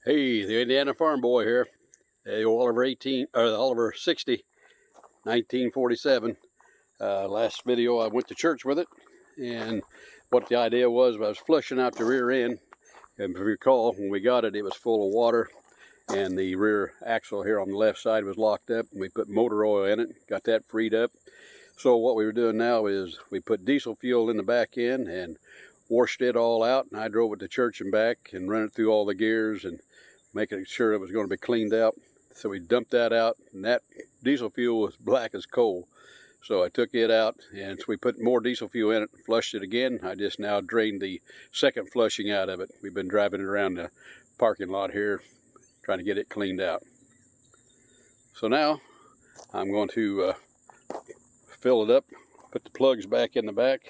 Hey, the Indiana farm boy here. The Oliver 60, 1947. Last video I went to church with it, and what the idea was, I was flushing out the rear end. And if you recall, when we got it, it was full of water, and the rear axle here on the left side was locked up. And we put motor oil in it, got that freed up. So what we were doing now is we put diesel fuel in the back end and washed it all out, and I drove it to church and back and ran it through all the gears and making sure it was going to be cleaned out. So we dumped that out, and that diesel fuel was black as coal. So I took it out, and so we put more diesel fuel in it, flushed it again. I just now drained the second flushing out of it. We've been driving it around the parking lot here, trying to get it cleaned out. So now I'm going to fill it up, put the plugs back in the back.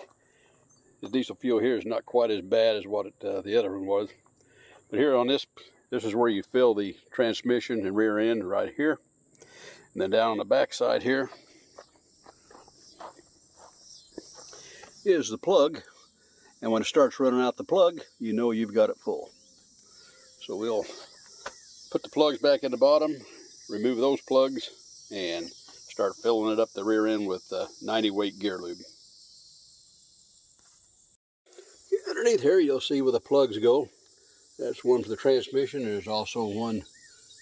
The diesel fuel here is not quite as bad as what the other one was. But here on this is where you fill the transmission and rear end, right here. And then down on the back side here is the plug. And when it starts running out the plug, you know you've got it full. So we'll put the plugs back in the bottom, remove those plugs, and start filling it up the rear end with 90 weight gear lube. Underneath here you'll see where the plugs go. That's one for the transmission. There's also one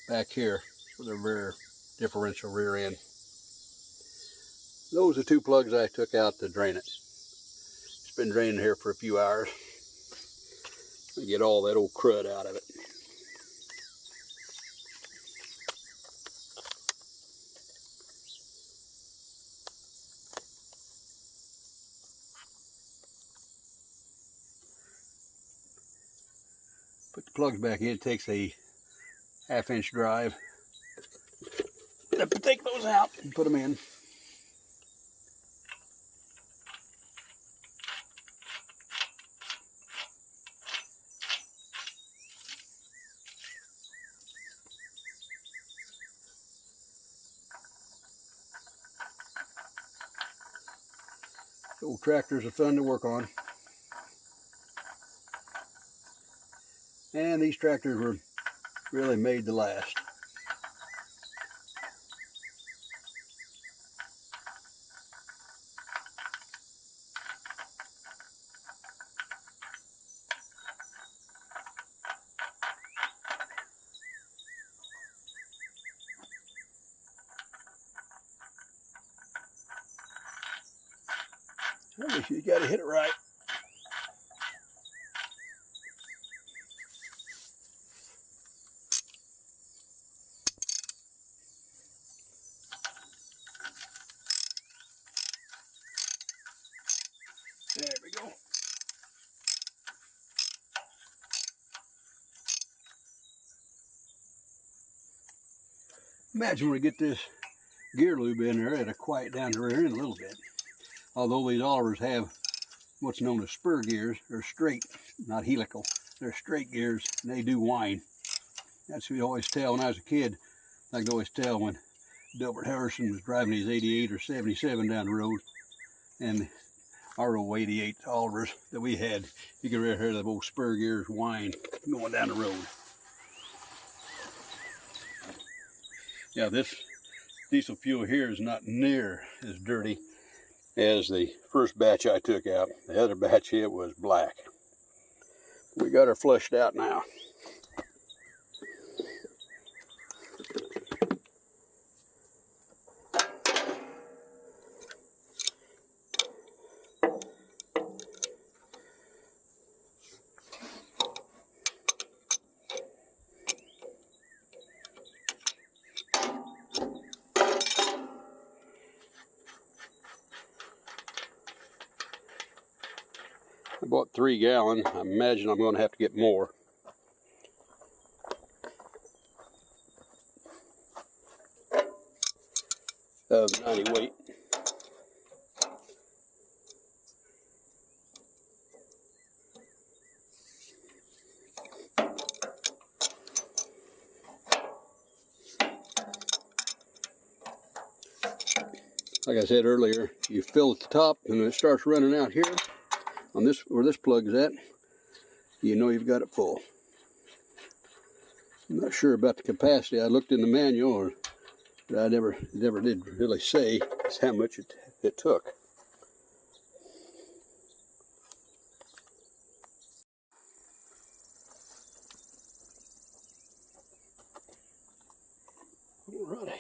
back here for the rear differential rear end. Those are two plugs I took out to drain it. It's been draining here for a few hours to get all that old crud out of it. Put the plugs back in. It takes a half-inch drive. Have to take those out and put them in. Old tractors are fun to work on. And these tractors were really made to last. You got to hit it right. There we go. Imagine when we get this gear lube in there, it'll quiet down the rear end a little bit. Although these Olivers have what's known as spur gears, they're straight, not helical. They're straight gears, and they do whine. That's what you always tell when I was a kid. I could always tell when Delbert Harrison was driving his 88 or 77 down the road, and our old 88 Olivers that we had, you could really hear the old spur gears whine going down the road. Yeah, this diesel fuel here is not near as dirty as the first batch I took out. The other batch, it was black. We got her flushed out now. I bought 3 gallon. I imagine I'm going to have to get more. Of 90 weight. Like I said earlier, you fill at the top and when it starts running out here on this, where this plug is at, you know you've got it full. I'm not sure about the capacity. I looked in the manual, but I never did really say just how much it took. Alrighty.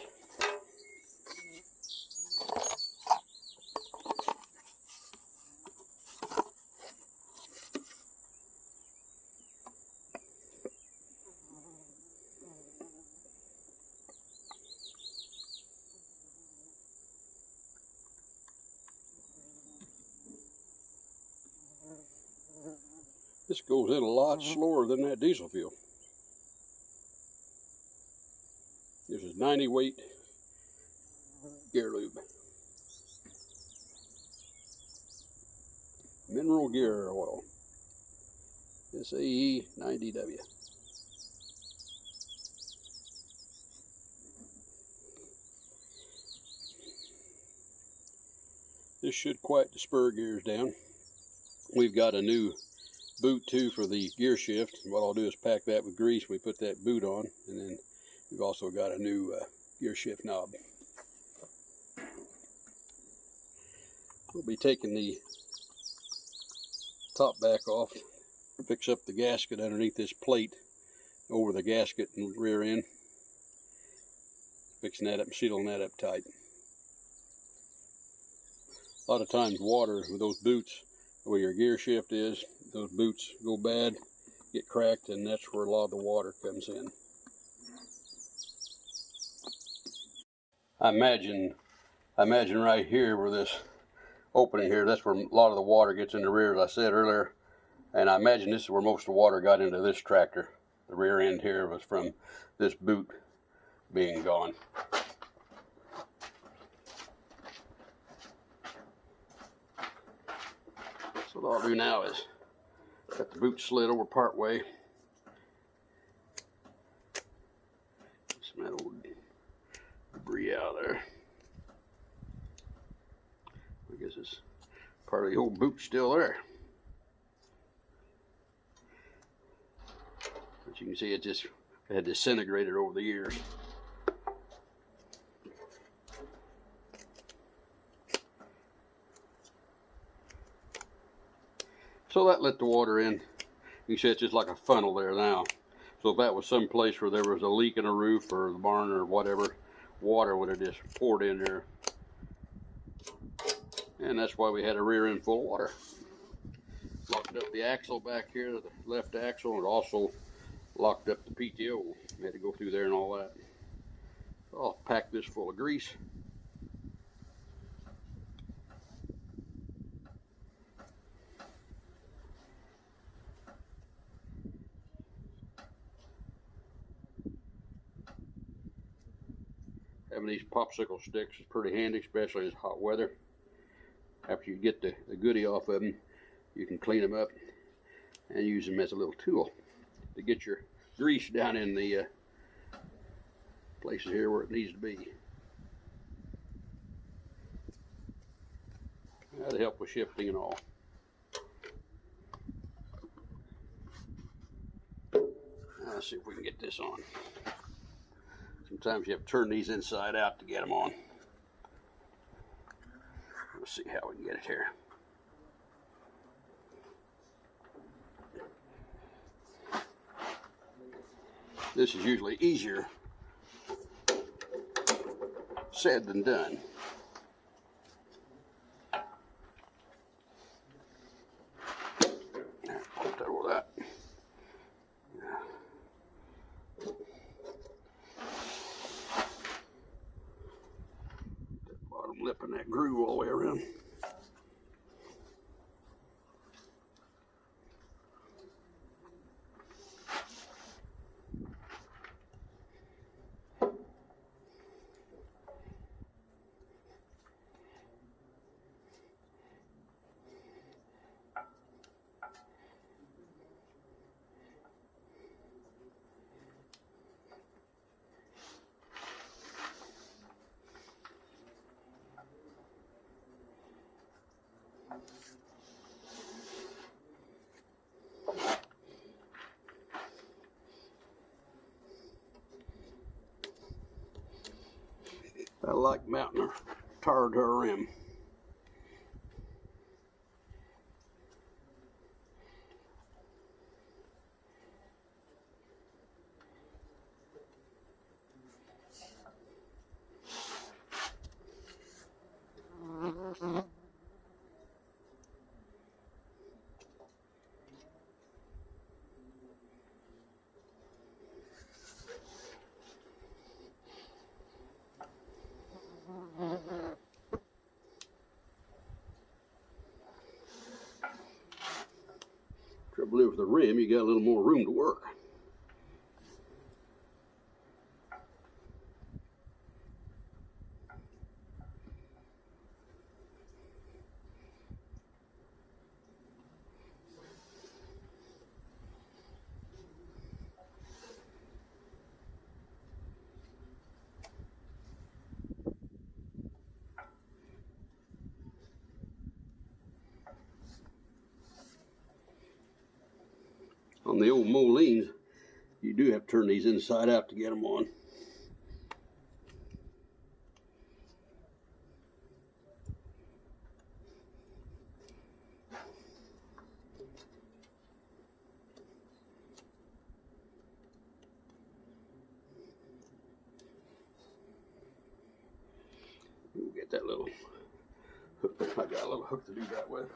This goes in a lot slower than that diesel fuel. This is 90 weight gear lube. Mineral gear oil. SAE 90W. This should quiet the spur gears down. We've got a new boot too for the gear shift. What I'll do is pack that with grease. We put that boot on, and then we've also got a new gear shift knob. We'll be taking the top back off, fix up the gasket underneath this plate over the gasket and rear end. Fixing that up and sealing that up tight. A lot of times water with those boots, where your gear shift is, those boots go bad, get cracked, and that's where a lot of the water comes in. I imagine right here where this opening here, that's where a lot of the water gets in the rear, as I said earlier. And I imagine this is where most of the water got into this tractor. The rear end here was from this boot being gone. So what I'll do now is got the boot slid over part way. Some of that old debris out of there. I guess it's part of the old boot still there. But you can see it just had disintegrated over the years. So that let the water in. You can see it's just like a funnel there now. So if that was some place where there was a leak in a roof or the barn or whatever, water would have just poured in there. And that's why we had a rear end full of water. Locked up the axle back here, the left axle, and also locked up the PTO. We had to go through there and all that. So I'll pack this full of grease. Having these popsicle sticks is pretty handy, especially in this hot weather. After you get the goodie off of them, you can clean them up and use them as a little tool to get your grease down in the places here where it needs to be. That'll help with shifting and all. Now let's see if we can get this on. Sometimes you have to turn these inside out to get them on. Let's see how we can get it here. This is usually easier said than done. Put that over that. That bottom lip and that groove all the way around. I like mounting a tar to a rim. Trouble is with the rim, you got a little more room to work. On the old Molines, you do have to turn these inside out to get them on. We'll get that little hook. I got a little hook to do that with.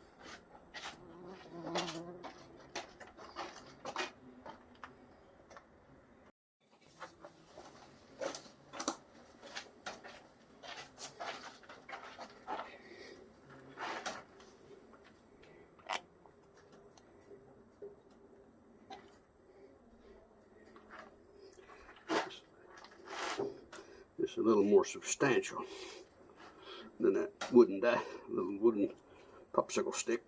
It's a little more substantial than that little wooden popsicle stick.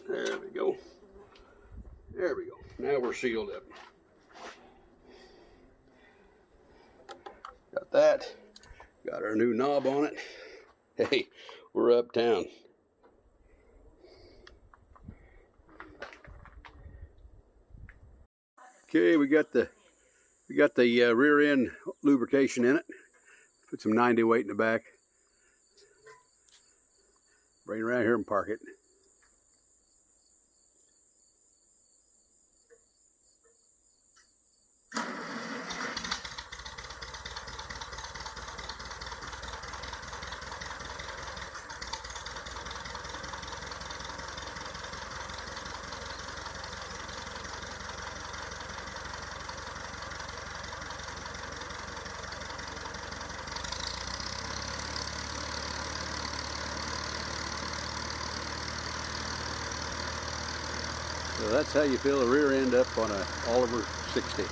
There we go. There we go. Now we're sealed up. Got that. Got our new knob on it. Hey, we're uptown. Okay, we got the rear end lubrication in it. Put some 90 weight in the back. Bring it around here and park it. So that's how you fill the rear end up on a Oliver 60.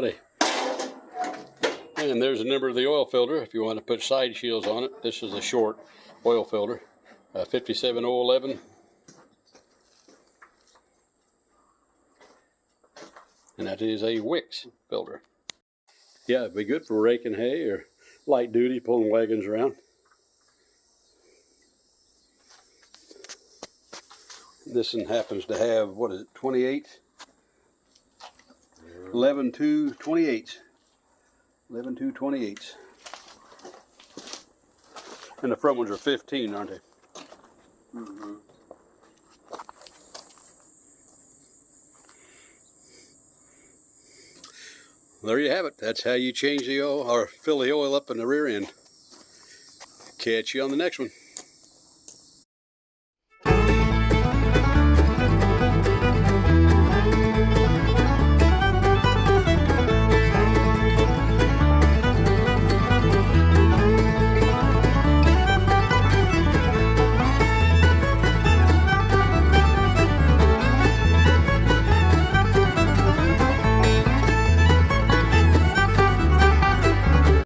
Alrighty. And there's the number of the oil filter if you want to put side shields on it. This is a short oil filter, 57011. And that is a Wicks filter. Yeah, it'd be good for raking hay or light duty, pulling wagons around. This one happens to have, what is it, 28? 11-2-28. 11-2-28. And the front ones are 15, aren't they? Mm-hmm. There you have it. That's how you change the oil or fill the oil up in the rear end. Catch you on the next one.